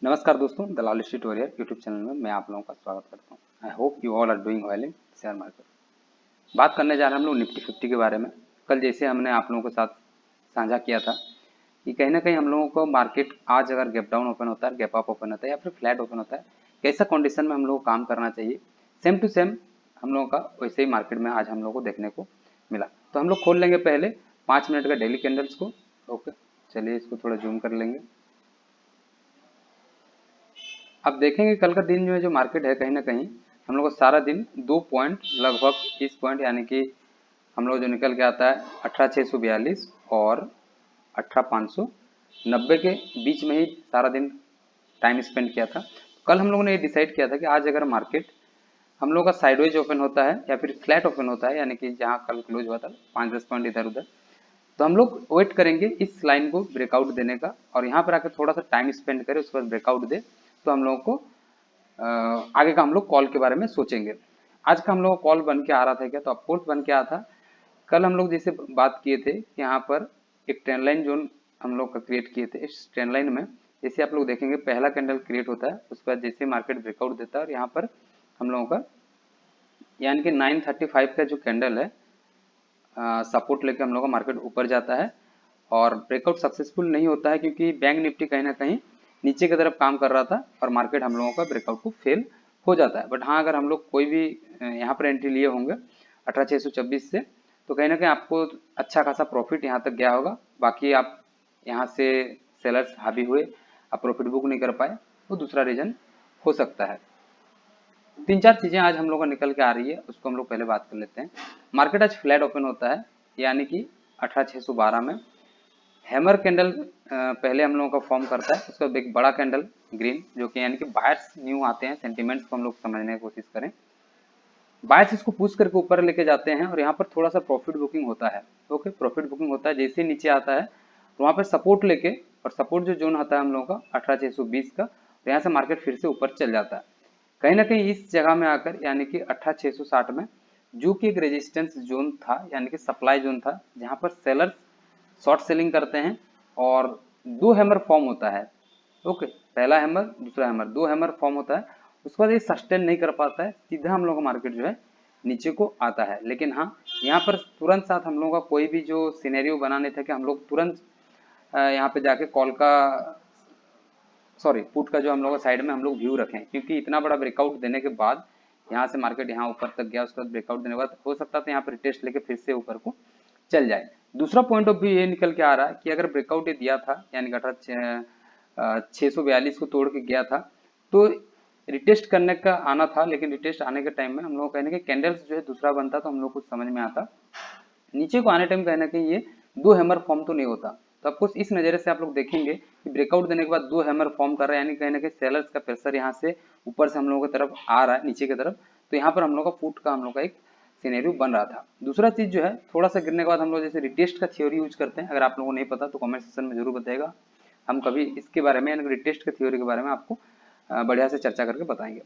नमस्कार दोस्तों, दलाल tutorial YouTube channel में मैं आप लोगों का स्वागत करता हूं। I hope you all are doing well in share market. बात करने जा रहे हैं हम लोग निफ्टी 50 के बारे में। कल जैसे हमने आप लोगों के साथ साझा किया था कि कहीं ना कहीं हम लोगों को मार्केट आज अगर गैप डाउन ओपन होता है, गैप अप ओपन होता है या फिर फ्लैट ओपन होता है, कैसा कंडीशन में हम लोग को काम करना चाहिए। सेम टू सेम हम लोगों का वैसे ही मार्केट में आज हम लोग को देखने को मिला। तो हम लोग खोल लेंगे पहले 5 मिनट का डेली कैंडल्स को। ओके, चलिए इसको थोड़ा जूम कर लेंगे। अब देखेंगे कल का दिन में जो मार्केट है, कहीं ना कहीं हम लोग को सारा दिन 2 पॉइंट लगभग 20 पॉइंट यानी कि हम लोग जो निकल के आता है 18,642 और 18,590 के बीच में ही सारा दिन टाइम स्पेंड किया था। कल हम लोगों ने ये डिसाइड किया था कि आज अगर मार्केट हम लोग का साइडवेज ओपन होता है या फिर फ्लैट ओपन होता है, यानी कि जहाँ कल क्लोज हुआ था 5-10 पॉइंट इधर उधर, तो हम लोग वेट करेंगे इस लाइन को ब्रेकआउट देने का और यहाँ पर आकर थोड़ा सा टाइम स्पेंड करें, उसके बाद ब्रेकआउट दे तो हम लोगों को आगे का हम लोग कॉल के बारे में सोचेंगे। आज का हम लोग कॉल बन के आ रहा था क्या, तो अपोर्ट बन के आया था। कल हम लोग जैसे बात किए थे कि यहाँ पर एक ट्रेंड लाइन जोन हम लोग का क्रिएट किए थे। इस ट्रेंड लाइन में जैसे आप लोग देखेंगे पहला कैंडल क्रिएट होता है, उसके बाद जैसे मार्केट ब्रेकआउट देता है और यहाँ पर हम लोगों का यानी कि 935 का जो कैंडल है सपोर्ट लेके हम लोग का मार्केट ऊपर जाता है और ब्रेकआउट सक्सेसफुल नहीं होता है क्योंकि बैंक निफ्टी कहीं ना कहीं नीचे की तरफ काम कर रहा था और मार्केट हम लोगों का ब्रेकआउट को फेल हो जाता है। बट हाँ, अगर हम लोग कोई भी यहाँ पर एंट्री लिए होंगे 18,626 से, तो कहीं ना कहीं आपको अच्छा खासा प्रॉफिट यहाँ तक गया होगा। बाकी आप यहाँ से सेलर्स हावी हुए, आप प्रॉफिट बुक नहीं कर पाए, वो दूसरा रीजन हो सकता है। 3-4 चीजें आज हम लोग को निकल के आ रही है, उसको हम लोग पहले बात कर लेते हैं। मार्केट आज फ्लैट ओपन होता है यानी कि 18,612 में हैमर कैंडल पहले हम लोगों का फॉर्म करता है, उसका एक बड़ा कैंडल ग्रीन जो कि यानी कि बायर्स न्यू आते हैं, सेंटिमेंट्स को हम लोग समझने की कोशिश करें। बायर्स इसको पुश करके ऊपर लेके जाते हैं और यहाँ पर थोड़ा सा प्रॉफिट बुकिंग होता है। ओके, प्रॉफिट बुकिंग होता है, जैसे ही नीचे आता है तो वहाँ पर सपोर्ट लेके, और सपोर्ट जो जोन आता है हम लोगों का 18,620 का, तो यहाँ से मार्केट फिर से ऊपर चल जाता है। कहीं ना कहीं इस जगह में आकर यानी कि 18,660 में जो कि एक रेजिस्टेंस जोन था यानी कि सप्लाई जोन था, जहां पर सेलर्स शॉर्ट सेलिंग करते हैं और दो हैमर फॉर्म होता है। ओके, पहला हैमर दूसरा हैमर, दो हैमर फॉर्म होता है। उसके बाद ये सस्टेन नहीं कर पाता है, सीधा हम लोग का मार्केट जो है नीचे को आता है। लेकिन हाँ, यहाँ पर तुरंत साथ हम लोगों का कोई भी जो सिनेरियो बना नहीं था कि हम लोग तुरंत यहाँ पे जाके कॉल का पुट का जो हम लोग साइड में हम लोग व्यू रखें, क्योंकि इतना बड़ा ब्रेकआउट देने के बाद यहाँ से मार्केट यहाँ ऊपर तक गया, उसके बाद ब्रेकआउट देने के बाद हो सकता था यहाँ पर टेस्ट लेके फिर से ऊपर को चल जाए। दूसरा पॉइंट ऑफ व्यू ये निकल के आ रहा है कि अगर ब्रेकआउट ये दिया था यानी कि 642 को तोड़ के गया था, तो रिटेस्ट करने का आना था, लेकिन रिटेस्ट आने के टाइम में हम लोग कहने के कैंडल्स जो है दूसरा बनता तो हम लोग कुछ समझ में आता। नीचे को आने टाइम कहना कि ये दो हैमर फॉर्म तो नहीं होता। तो आपको इस नज़रिए से आप लोग देखेंगे कि ब्रेकआउट देने के बाद दो हैमर फॉर्म कर रहा है, यानी कहीं ना कहीं सेलर्स का प्रेशर यहाँ से ऊपर से हम लोगों की तरफ आ रहा है नीचे की तरफ। तो यहाँ पर हम लोग का पुट का हम लोग का एक सिनेरियो बन रहा था। दूसरा चीज जो है, थोड़ा सा गिरने के बाद हम लोग जैसे रिटेस्ट का थ्योरी यूज करते हैं, अगर आप लोगों को नहीं पता तो कमेंट सेक्शन में जरूर बताएगा। हम कभी इसके बारे में यानी रिटेस्ट के थ्योरी के बारे में आपको बढ़िया से चर्चा करके बताएंगे।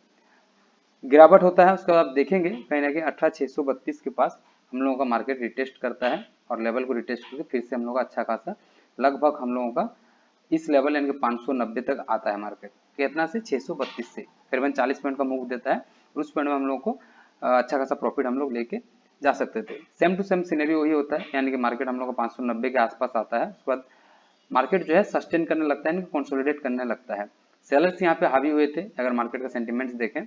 गिरावट होता है, उसके बाद आप देखेंगे कहीं ना कहीं 18,632 के पास हम लोगों का मार्केट रिटेस्ट करता है और लेवल को रिटेस्ट करके फिर से हम लोग का अच्छा खासा लगभग हम लोगों का इस लेवल यानी कि 590 तक आता है मार्केट। कितना से 632 से करीबन 40 पॉइंट का मूव देता है। उस पॉइंट में हम लोग को अच्छा खासा प्रॉफिट हम लोग लेके जा सकते थे। सेम टू सेम सिनेरियो वही होता है, यानी कि मार्केट हम लोग का 590 के आसपास आता है। उसके बाद मार्केट जो है सस्टेन करने लगता है, कंसोलिडेट करने लगता है। सेलर्स यहाँ पे हावी हुए थे अगर मार्केट का सेंटिमेंट्स देखें,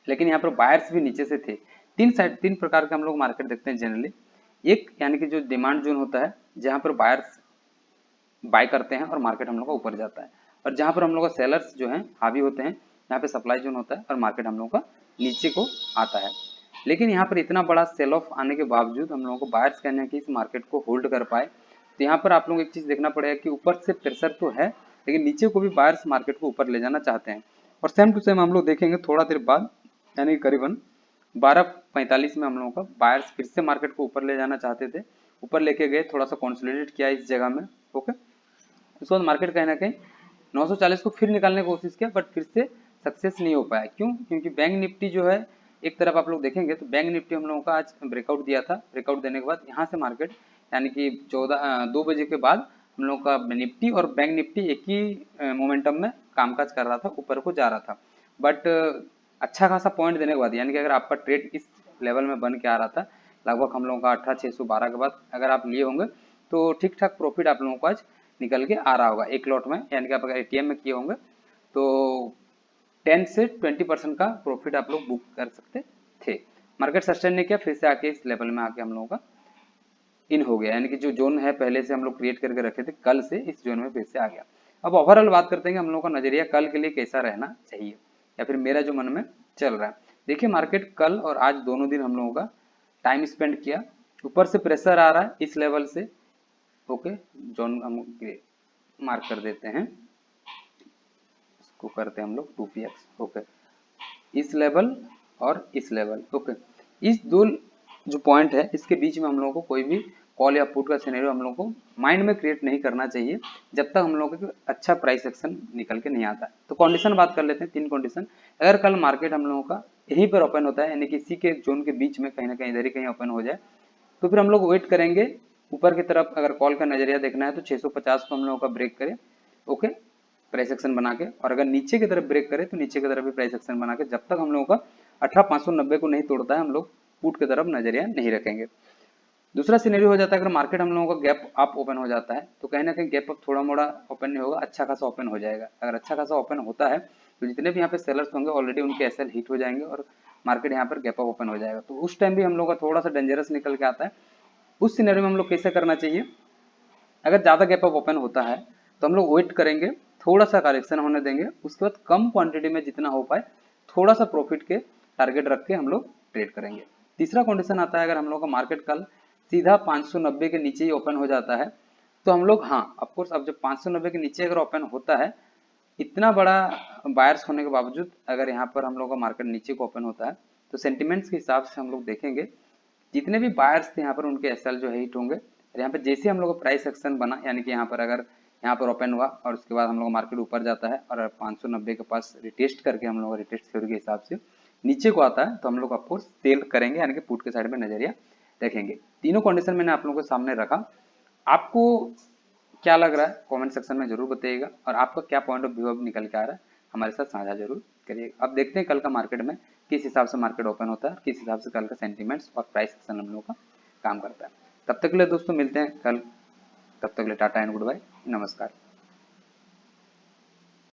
लेकिन यहाँ पर बायर्स भी नीचे से थे। तीन प्रकार के हम लोग मार्केट देखते हैं जनरली। एक यानी कि जो डिमांड जोन होता है, जहाँ पर बायर्स बाय करते हैं और मार्केट हम लोग का ऊपर जाता है, और जहाँ पर हम लोग का सेलर्स जो हैं हावी होते हैं, यहाँ पे सप्लाई जोन होता है और मार्केट हम लोग का नीचे को आता है। लेकिन यहाँ पर इतना बड़ा सेल ऑफ आने के बावजूद हम लोगों को बायर्स कहने हैं कि इस मार्केट को होल्ड कर पाए। तो यहाँ पर आप लोग एक चीज देखना पड़ेगा कि ऊपर से प्रेशर तो है, लेकिन नीचे को भी बायर्स मार्केट को ऊपर ले जाना चाहते हैं। और सेम टू सेम हम लोग देखेंगे थोड़ा देर बाद यानी करीबन 12:45 में हम लोगों का बायर्स फिर से मार्केट को ऊपर ले जाना चाहते थे, ऊपर लेके गए, थोड़ा सा कंसोलिडेट किया इस जगह में। ओके, उसके बाद मार्केट कहीं ना कहीं 940 को फिर निकालने की कोशिश किया, बट फिर से सक्सेस नहीं हो पाया। क्यों? क्योंकि बैंक निफ्टी जो है, एक तरफ आप लोग देखेंगे तो बैंक निफ्टी हम लोगों का आज ब्रेकआउट दिया था। ब्रेकआउट देने के बाद यहाँ से मार्केट यानी कि 2 बजे के बाद हम लोग का निफ्टी और बैंक निफ्टी एक ही मोमेंटम में कामकाज कर रहा था, ऊपर को जा रहा था, बट अच्छा खासा पॉइंट देने के बाद, यानी कि अगर आपका ट्रेड इस लेवल में बन के आ रहा था, लगभग हम लोगों का 18,612 के बाद अगर आप लिए होंगे तो ठीक ठाक प्रॉफिट आप लोगों को आज निकल के आ रहा होगा एक लॉट में, यानी कि आप अगर एटीएम में किए होंगे तो 10 से 20% का प्रॉफिट आप लोग बुक कर सकते थे। मार्केट सस्टेन ने किया, फिर से आके इस लेवल में आके हम लोगों का इन हो गया, यानी कि जो जोन है पहले से हम लोग क्रिएट करके रखे थे, कल से इस जोन में फिर से आ गया। अब ओवरऑल बात करते हैं कि हम लोगों का नजरिया कल के लिए कैसा रहना चाहिए, या फिर मेरा जो मन में चल रहा है। देखिए मार्केट कल और आज दोनों दिन हम लोगों का टाइम स्पेंड किया, ऊपर से प्रेशर आ रहा है इस लेवल से, ओके जोन हम मार्क कर देते हैं, इसको करते हैं हम लोग 2px, ओके इस लेवल और इस लेवल, ओके इस दो जो पॉइंट है इसके बीच में हम लोगों को कोई भी कॉल या पुट का सिनेरियो हम लोगों को माइंड में क्रिएट नहीं करना चाहिए जब तक हम लोगों को अच्छा प्राइस एक्शन निकल के नहीं आता है। तो कंडीशन बात कर लेते हैं, 3 कंडीशन। अगर कल मार्केट हम लोगों का यहीं पर ओपन होता है, यानी कि इसी के जोन के बीच में कहीं ना कहीं इधर ही कहीं ओपन हो जाए, तो फिर हम लोग वेट करेंगे ऊपर की तरफ। अगर कॉल का नजरिया देखना है तो 650 को हम लोगों का ब्रेक करे, ओके प्राइस एक्शन बना के, और अगर नीचे की तरफ ब्रेक करे तो नीचे की तरफ भी प्राइस एक्शन बना के, जब तक हम लोगों का 18,590 को नहीं तोड़ता है हम लोग पुट की तरफ नजरिया नहीं रखेंगे। दूसरा सिनेरियो हो जाता है, अगर मार्केट हम लोगों का गैप अप ओपन हो जाता है तो कहीं ना कहीं गैप अप थोड़ा मोड़ा ओपन नहीं होगा, अच्छा खासा ओपन हो जाएगा। अगर अच्छा खासा ओपन होता है तो जितने भी यहाँ पे सेलर्स होंगे ऑलरेडी उनके एसएल हिट हो जाएंगे और मार्केट यहाँ पर गैप अप ओपन हो जाएगा, तो उस टाइम भी हम लोग का थोड़ा सा डेंजरस निकल के आता है। उस सिनेरियो में हम लोग कैसे करना चाहिए, अगर ज़्यादा गैप अप ओपन होता है तो हम लोग वेट करेंगे, थोड़ा सा करेक्शन होने देंगे, उसके बाद कम क्वांटिटी में जितना हो पाए थोड़ा सा प्रॉफिट के टारगेट रख के हम लोग ट्रेड करेंगे। तीसरा कंडीशन आता है, अगर हम लोग का मार्केट कल सीधा 590 के नीचे ही ओपन हो जाता है तो हम लोग, हाँ ऑफकोर्स अब जब 590 के नीचे अगर ओपन होता है, इतना बड़ा बायर्स होने के बावजूद अगर यहाँ पर हम लोग का मार्केट नीचे को ओपन होता है तो सेंटिमेंट्स के हिसाब से हम लोग देखेंगे जितने भी बायर्स थे यहाँ पर उनके एसएल जो है हिट होंगे, और यहाँ पे जैसे हम लोग का प्राइस एक्शन बना, यानी कि यहाँ पर अगर यहाँ पर ओपन हुआ और उसके बाद हम लोग मार्केट ऊपर जाता है और 590 के पास रिटेस्ट करके हम लोग रिटेस्ट थ्योरी के हिसाब से नीचे को आता है तो हम लोग ऑफकोर्स सेल करेंगे, यानी कि पुट के साइड में नजरिया रखेंगे। तीनों कंडीशन मैंने आप लोगों के सामने रखा, आपको क्या लग रहा है कमेंट सेक्शन में जरूर बताइएगा, और आपका क्या पॉइंट ऑफ व्यू अब निकल के आ रहा है हमारे साथ साझा जरूर करिएगा। अब देखते हैं कल का मार्केट में किस हिसाब से मार्केट ओपन होता है, किस हिसाब से कल का सेंटीमेंट्स और प्राइस एक्शन हम लोगों का काम करता है। तब तक के लिए दोस्तों मिलते हैं कल, तब तक के लिए टाटा एंड गुड बाय, नमस्कार।